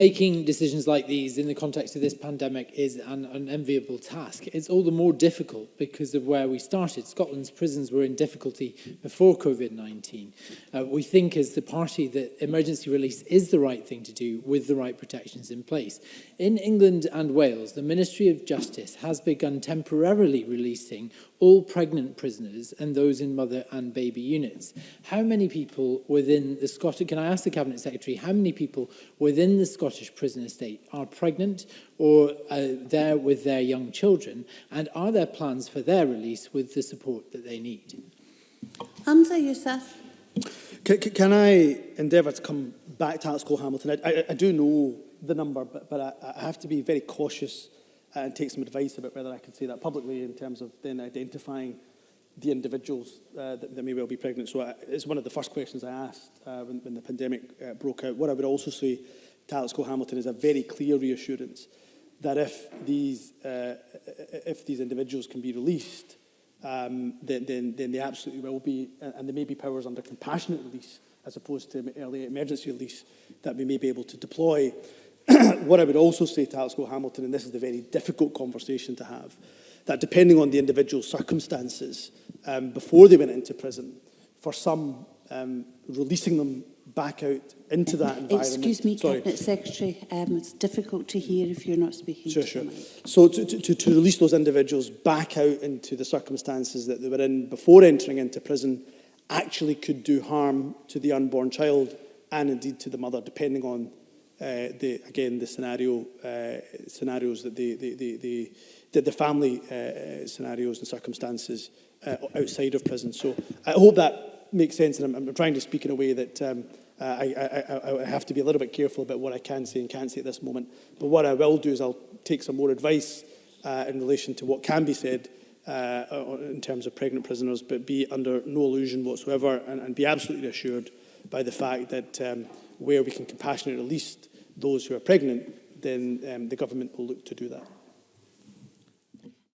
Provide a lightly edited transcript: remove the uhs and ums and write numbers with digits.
Making decisions like these in the context of this pandemic is an unenviable task. It's all the more difficult because of where we started. Scotland's prisons were in difficulty before COVID-19. We think as the party that emergency release is the right thing to do with the right protections in place. In England and Wales, the Ministry of Justice has begun temporarily releasing all pregnant prisoners and those in mother and baby units. How many people within the Scottish, can I ask the Cabinet Secretary, how many people within the Scottish prison estate are pregnant or there with their young children, and are there plans for their release with the support that they need? Hamza Yousaf. Can I endeavour to come back to Alex Cole-Hamilton? I do know the number, but I have to be very cautious and take some advice about whether I can say that publicly in terms of then identifying the individuals that may well be pregnant. So it's one of the first questions I asked when the pandemic broke out. What I would also say to Alex Cole-Hamilton is a very clear reassurance that if these individuals can be released, then they absolutely will be, and there may be powers under compassionate release as opposed to early emergency release that we may be able to deploy. What I would also say to Alex Cole-Hamilton, and this is the very difficult conversation to have, that depending on the individual circumstances before they went into prison, for some, releasing them back out into that environment. Excuse me, Cabinet Secretary, it's difficult to hear if you're not speaking. Sure. So to release those individuals back out into the circumstances that they were in before entering into prison actually could do harm to the unborn child and indeed to the mother, depending on the scenarios that the family scenarios and circumstances outside of prison. So I hope that makes sense, and I'm trying to speak in a way that I have to be a little bit careful about what I can say and can't say at this moment. But what I will do is I'll take some more advice in relation to what can be said in terms of pregnant prisoners, but be under no illusion whatsoever, and be absolutely assured by the fact that where we can compassionately release those who are pregnant, then the government will look to do that.